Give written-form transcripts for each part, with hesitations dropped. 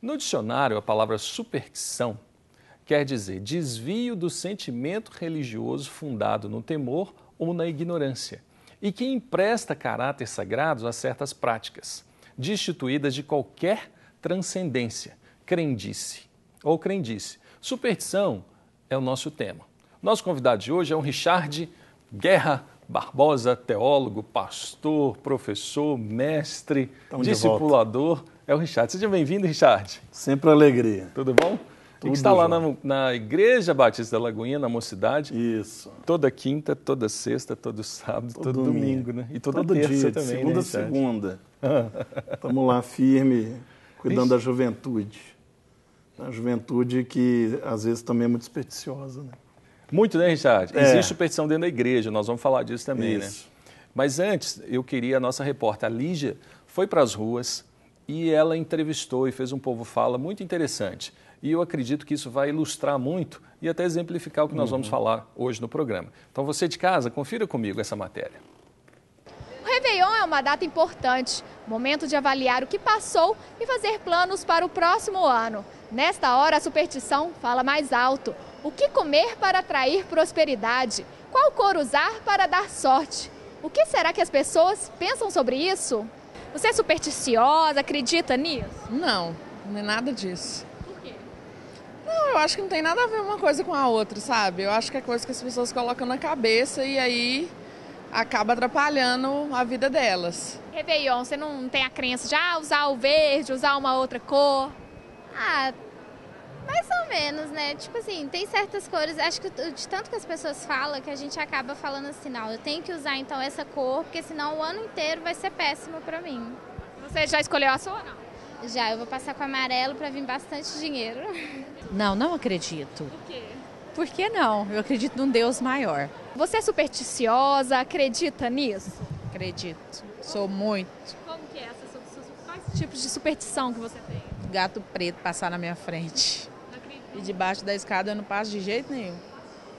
No dicionário, a palavra superstição quer dizer desvio do sentimento religioso fundado no temor ou na ignorância e que empresta caráter sagrado a certas práticas, destituídas de qualquer transcendência, crendice ou crendice. Superstição é o nosso tema. Nosso convidado de hoje é o Richard Guerra Barbosa, teólogo, pastor, professor, mestre, discipulador. É o Richard. Seja bem-vindo, Richard. Sempre alegria. Tudo bom? Tudo. E que está lá na Igreja Batista da Lagoinha, na Mocidade. Isso. Toda quinta, toda sexta, todo sábado, todo domingo, né? E toda todo terça dia, também, segunda né, a segunda. Estamos lá firme, cuidando da juventude. A juventude que às vezes também é muito supersticiosa, né? Muito, né, Richard? Existe superstição dentro da igreja, nós vamos falar disso também, né? Mas antes, eu queria, a nossa repórter, a Lígia, foi para as ruas e ela entrevistou e fez um Povo Fala muito interessante. E eu acredito que isso vai ilustrar muito e até exemplificar o que nós vamos falar hoje no programa. Então, você de casa, confira comigo essa matéria. O Réveillon é uma data importante, momento de avaliar o que passou e fazer planos para o próximo ano. Nesta hora, a superstição fala mais alto. O que comer para atrair prosperidade? Qual cor usar para dar sorte? O que será que as pessoas pensam sobre isso? Você é supersticiosa, acredita nisso? Não, não é nada disso. Por quê? Não, eu acho que não tem nada a ver uma coisa com a outra, sabe? Eu acho que é coisa que as pessoas colocam na cabeça e aí acaba atrapalhando a vida delas. Réveillon, você não tem a crença de usar o verde, usar uma outra cor? Mais ou menos, né? Tipo assim, tem certas cores, acho que de tanto que as pessoas falam, que a gente acaba falando assim, não, eu tenho que usar então essa cor, porque senão o ano inteiro vai ser péssimo pra mim. Você já escolheu a sua ou não? Já, eu vou passar com amarelo pra vir bastante dinheiro. Não acredito. Por quê? Por que não? Eu acredito num Deus maior. Você é supersticiosa, acredita nisso? Acredito. Sou muito. Como que é quais tipos de superstição que você tem? Gato preto passar na minha frente. E debaixo da escada eu não passo de jeito nenhum.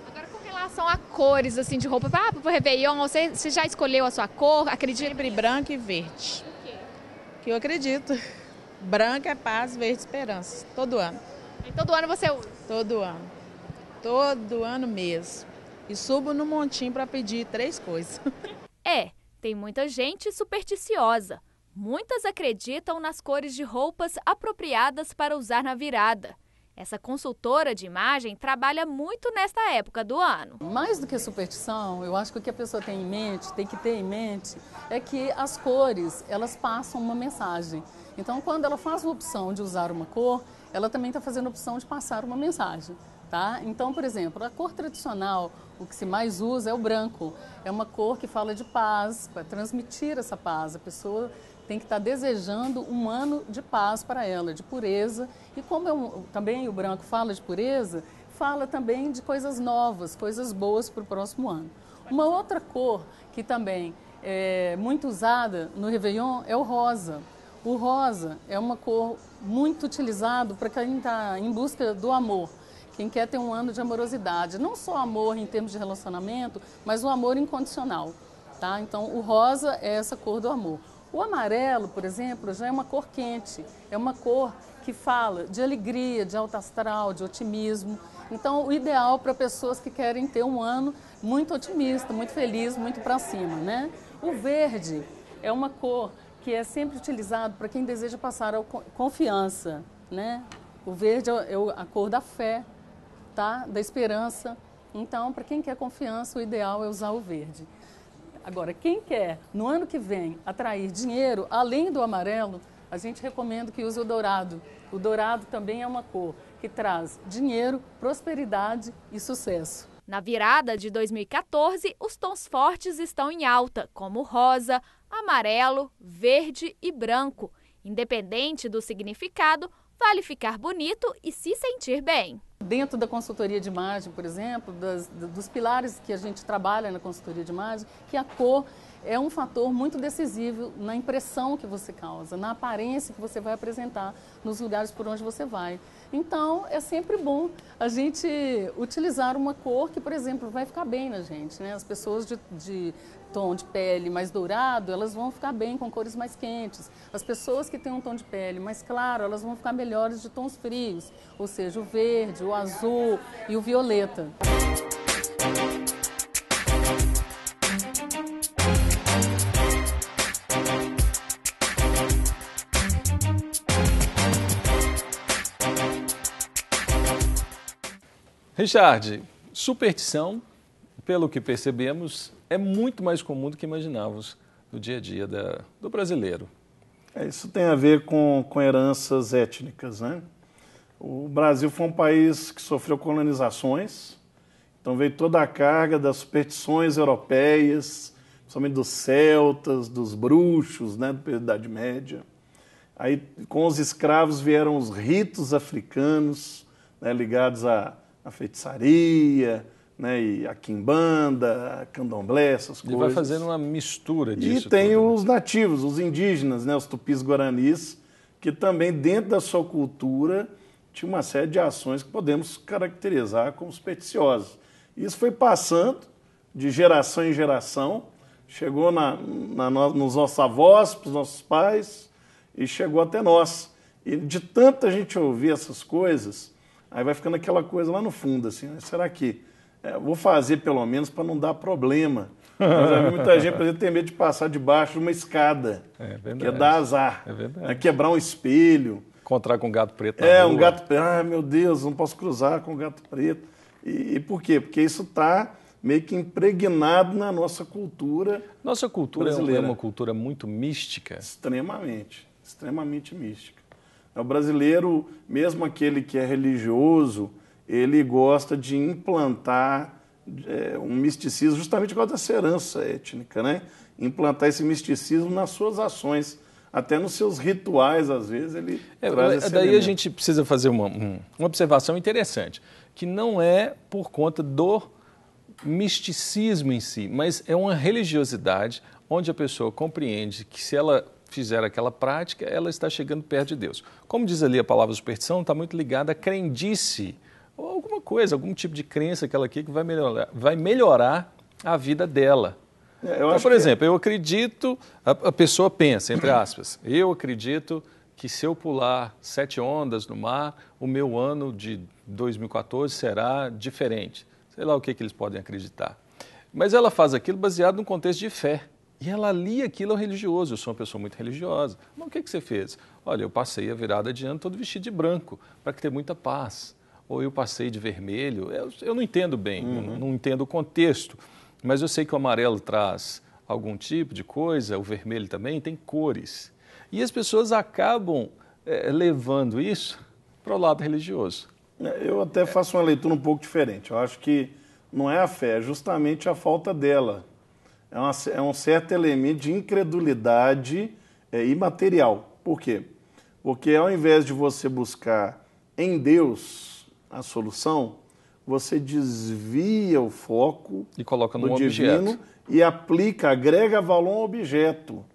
Agora, com relação a cores assim de roupa, pro Réveillon, você já escolheu a sua cor? Acredita? Sempre branco e verde. Por quê? Que eu acredito. Branco é paz, verde esperança. Todo ano. E todo ano você usa? Todo ano. Todo ano mesmo. E subo no montinho para pedir 3 coisas. Tem muita gente supersticiosa. Muitas acreditam nas cores de roupas apropriadas para usar na virada. Essa consultora de imagem trabalha muito nesta época do ano. Mais do que superstição, eu acho que o que a pessoa tem que ter em mente, é que as cores, elas passam uma mensagem. Então, quando ela faz uma opção de usar uma cor, ela também está fazendo a opção de passar uma mensagem. Tá? Então, por exemplo, a cor tradicional, o que se mais usa é o branco. É uma cor que fala de paz, para transmitir essa paz. A pessoa tem que estar desejando um ano de paz para ela, de pureza. E como também o branco fala de pureza, fala também de coisas novas, coisas boas para o próximo ano. Uma outra cor que também é muito usada no Réveillon é o rosa. O rosa é uma cor muito utilizada para quem está em busca do amor. Quem quer ter um ano de amorosidade, não só amor em termos de relacionamento, mas o amor incondicional, tá? Então, o rosa é essa cor do amor. O amarelo, por exemplo, já é uma cor quente, é uma cor que fala de alegria, de alto astral, de otimismo. Então, o ideal para pessoas que querem ter um ano muito otimista, muito feliz, muito para cima, né? O verde é uma cor que é sempre utilizado para quem deseja passar a confiança, né? O verde é a cor da fé, tá? Da esperança. Então, para quem quer confiança, o ideal é usar o verde. Agora, quem quer, no ano que vem, atrair dinheiro, além do amarelo, a gente recomenda que use o dourado. O dourado também é uma cor que traz dinheiro, prosperidade e sucesso. Na virada de 2014, os tons fortes estão em alta, como rosa, amarelo, verde e branco. Independente do significado, vale ficar bonito e se sentir bem. Dentro da consultoria de imagem, por exemplo, dos pilares que a gente trabalha na consultoria de imagem, que a cor é um fator muito decisivo na impressão que você causa, na aparência que você vai apresentar nos lugares por onde você vai. Então, é sempre bom a gente utilizar uma cor que, por exemplo, vai ficar bem na gente, né? As pessoas de tom de pele mais dourado, elas vão ficar bem com cores mais quentes. As pessoas que têm um tom de pele mais claro, elas vão ficar melhores de tons frios, ou seja, o verde, o azul e o violeta. Richard, superstição, pelo que percebemos, é muito mais comum do que imaginávamos no dia a dia do brasileiro. Isso tem a ver com heranças étnicas, né? O Brasil foi um país que sofreu colonizações, então veio toda a carga das superstições europeias, principalmente dos celtas, dos bruxos, né, do período da Idade Média. Aí, com os escravos vieram os ritos africanos, né, ligados à feitiçaria, né, e a quimbanda, a candomblé, essas coisas. Ele vai fazendo uma mistura disso. E tem tudo, os nativos, os indígenas, né, os tupis-guaranis, que também dentro da sua cultura tinha uma série de ações que podemos caracterizar como supersticiosas. Isso foi passando de geração em geração, chegou nos nossos avós, para os nossos pais, e chegou até nós. E de tanta gente ouvir essas coisas, aí vai ficando aquela coisa lá no fundo, assim, será que vou fazer pelo menos para não dar problema? Eu já vi muita gente, por exemplo, tem medo de passar debaixo de uma escada, que é dar azar, quebrar um espelho. Encontrar com um gato preto na rua. Um gato preto, meu Deus, não posso cruzar com um gato preto. E por quê? Porque isso está meio que impregnado na nossa cultura. Nossa cultura brasileira. É uma cultura muito mística. Extremamente, extremamente mística. O brasileiro, mesmo aquele que é religioso, ele gosta de implantar um misticismo justamente por causa dessa herança étnica, né? Implantar esse misticismo nas suas ações, até nos seus rituais, às vezes, ele traz esse daí elemento. a gente precisa fazer uma observação interessante, que não é por conta do misticismo em si, mas é uma religiosidade onde a pessoa compreende que se ela fizer aquela prática, ela está chegando perto de Deus. Como diz ali a palavra superstição, está muito ligada à crendice, ou alguma coisa, algum tipo de crença que ela quer que vai melhorar a vida dela. Então, por exemplo, eu acredito, a pessoa pensa, entre aspas, eu acredito que se eu pular 7 ondas no mar, o meu ano de 2014 será diferente. Sei lá o que eles podem acreditar. Mas ela faz aquilo baseado num contexto de fé. E ela alia aquilo ao religioso. Eu sou uma pessoa muito religiosa. Mas o que você fez? Olha, eu passei a virada de ano todo vestido de branco, para ter muita paz. Ou eu passei de vermelho. Eu não entendo bem, não entendo o contexto. Mas eu sei que o amarelo traz algum tipo de coisa, o vermelho também, tem cores. E as pessoas acabam levando isso para o lado religioso. Eu até faço uma leitura um pouco diferente. Eu acho que não é a fé, é justamente a falta dela. É um certo elemento de incredulidade imaterial. Por quê? Porque ao invés de você buscar em Deus a solução, você desvia o foco e coloca do num divino objeto. E agrega valor ao objeto.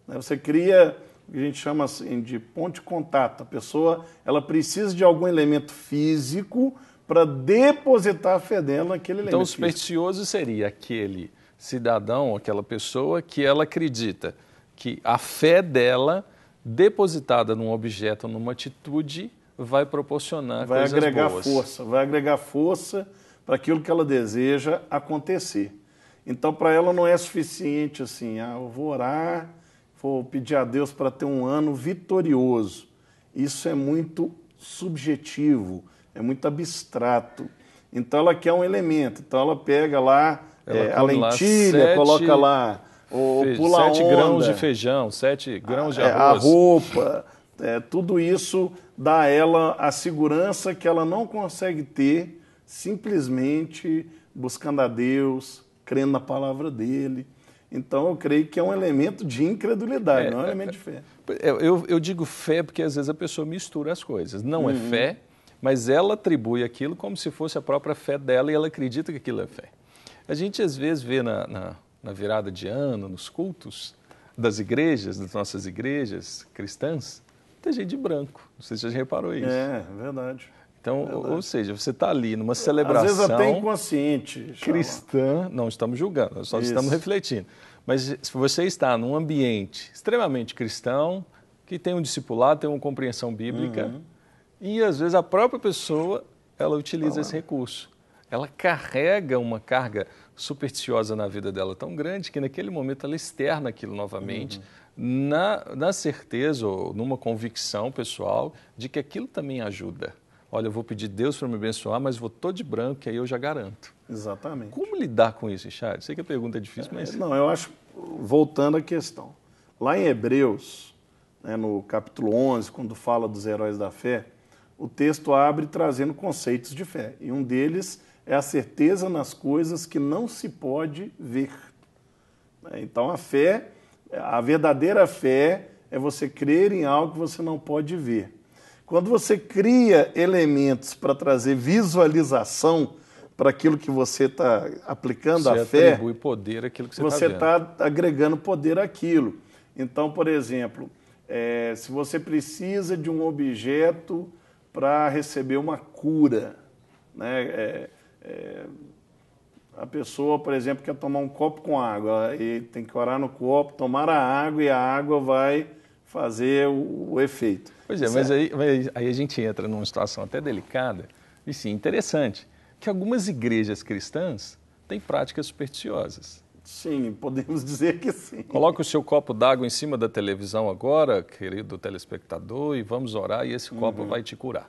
Você cria o que a gente chama assim, de ponto de contato. A pessoa ela precisa de algum elemento físico para depositar a fé dela naquele elemento. Então, o supersticioso seria aquele cidadão, aquela pessoa que ela acredita que a fé dela, depositada num objeto, numa atitude, vai proporcionar coisas boas. Vai agregar força para aquilo que ela deseja acontecer. Então, para ela não é suficiente assim, eu vou orar, vou pedir a Deus para ter um ano vitorioso. Isso é muito subjetivo, é muito abstrato. Então, ela quer um elemento. Então, ela pega lá a lentilha, coloca lá, ou pula a onda. 7 grãos de feijão, 7 grãos de arroz. A roupa, tudo isso dá a ela a segurança que ela não consegue ter simplesmente buscando a Deus, crendo na palavra dele. Então, eu creio que é um elemento de incredulidade, não é um elemento de fé. Eu digo fé porque, às vezes, a pessoa mistura as coisas. Não é fé, mas ela atribui aquilo como se fosse a própria fé dela e ela acredita que aquilo é fé. A gente, às vezes, vê na virada de ano, nos cultos das igrejas, das nossas igrejas cristãs, tem gente de branco. Não sei se você já reparou isso. É verdade. Então, ou seja, você está ali numa celebração... Às vezes até inconsciente. Cristã, não estamos julgando, nós só estamos refletindo. Mas se você está num ambiente extremamente cristão, que tem um discipulado, tem uma compreensão bíblica, e às vezes a própria pessoa, ela utiliza esse recurso. Ela carrega uma carga supersticiosa na vida dela tão grande que naquele momento ela externa aquilo novamente, na certeza ou numa convicção pessoal de que aquilo também ajuda. Olha, eu vou pedir Deus para me abençoar, mas vou todo de branco, que aí eu já garanto. Exatamente. Como lidar com isso, Richard? Sei que a pergunta é difícil, mas... Não, eu acho, voltando à questão, lá em Hebreus, né, no capítulo 11, quando fala dos heróis da fé, o texto abre trazendo conceitos de fé. E um deles é a certeza nas coisas que não se pode ver. Então a fé, a verdadeira fé é você crer em algo que você não pode ver. Quando você cria elementos para trazer visualização para aquilo que você está aplicando a fé, você atribui poder àquilo que você está agregando poder àquilo. Então, por exemplo, se você precisa de um objeto para receber uma cura, né? A pessoa, por exemplo, quer tomar um copo com água e tem que orar no copo, tomar a água e a água vai fazer o efeito. Pois é, mas aí a gente entra numa situação até delicada e sim, interessante, que algumas igrejas cristãs têm práticas supersticiosas. Sim, podemos dizer que sim. Coloque o seu copo d'água em cima da televisão agora, querido telespectador, e vamos orar e esse copo vai te curar.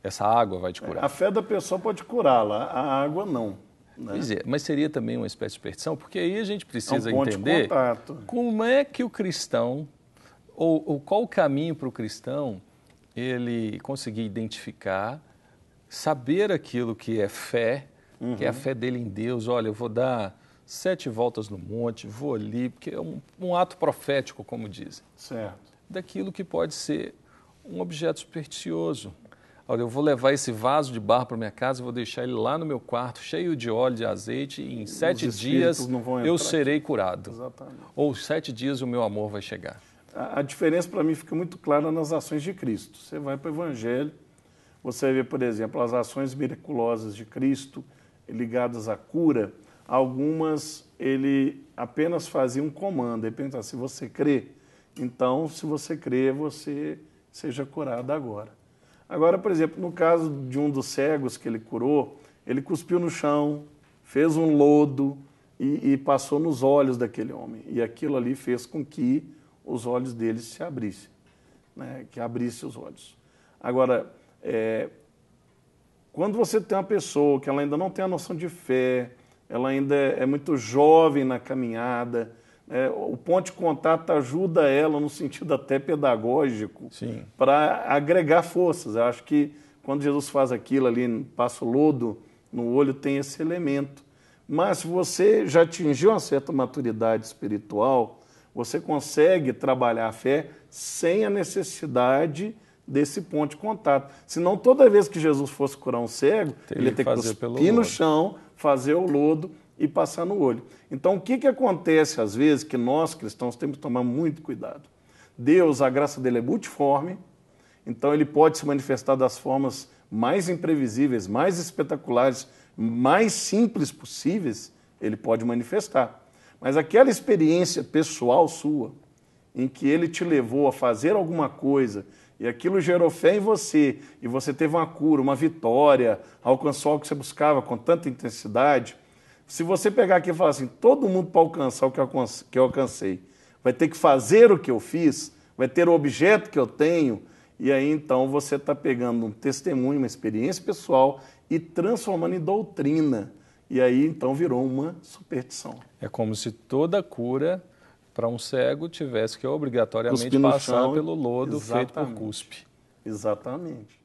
Essa água vai te curar. A fé da pessoa pode curá-la, a água não. Né? Pois é, mas seria também uma espécie de superstição, porque aí a gente precisa ponto entender de contato. Como é que o cristão, ou qual o caminho para o cristão ele conseguir identificar, saber aquilo que é fé, que é a fé dele em Deus. Olha, eu vou dar 7 voltas no monte, vou ali, porque é um ato profético, como dizem. Certo. Daquilo que pode ser um objeto supersticioso. Olha, eu vou levar esse vaso de barro para minha casa, vou deixar ele lá no meu quarto, cheio de óleo, de azeite, e em 7 dias eu serei curado. Exatamente. Ou 7 dias o meu amor vai chegar. A diferença para mim fica muito clara nas ações de Cristo. Você vai para o Evangelho, você vê, por exemplo, as ações miraculosas de Cristo ligadas à cura. Algumas ele apenas fazia um comando, ele pensava, se você crê, então se você crê, você seja curado agora. Agora, por exemplo, no caso de um dos cegos que ele curou, ele cuspiu no chão, fez um lodo e passou nos olhos daquele homem. E aquilo ali fez com que os olhos dele se abrissem, né? Que abrisse os olhos. Agora, quando você tem uma pessoa que ela ainda não tem a noção de fé, ela ainda é muito jovem na caminhada, o ponto de contato ajuda ela no sentido até pedagógico para agregar forças. Eu acho que quando Jesus faz aquilo ali, passa o lodo no olho, tem esse elemento. Mas se você já atingiu uma certa maturidade espiritual, você consegue trabalhar a fé sem a necessidade desse ponto de contato. Senão, toda vez que Jesus fosse curar um cego, ele ia ter que cuspir no chão, fazer o lodo e passar no olho. Então, o que acontece às vezes que nós, cristãos, temos que tomar muito cuidado? Deus, a graça dele é multiforme, então ele pode se manifestar das formas mais imprevisíveis, mais espetaculares, mais simples possíveis, ele pode manifestar. Mas aquela experiência pessoal sua, em que ele te levou a fazer alguma coisa e aquilo gerou fé em você, e você teve uma cura, uma vitória, alcançou o que você buscava com tanta intensidade, se você pegar aqui e falar assim, todo mundo para alcançar o que eu alcancei, vai ter que fazer o que eu fiz, vai ter o objeto que eu tenho, e aí então você está pegando um testemunho, uma experiência pessoal e transformando em doutrina. E aí então virou uma superstição. É como se toda cura para um cego tivesse que obrigatoriamente passar pelo lodo feito por cuspe. Exatamente.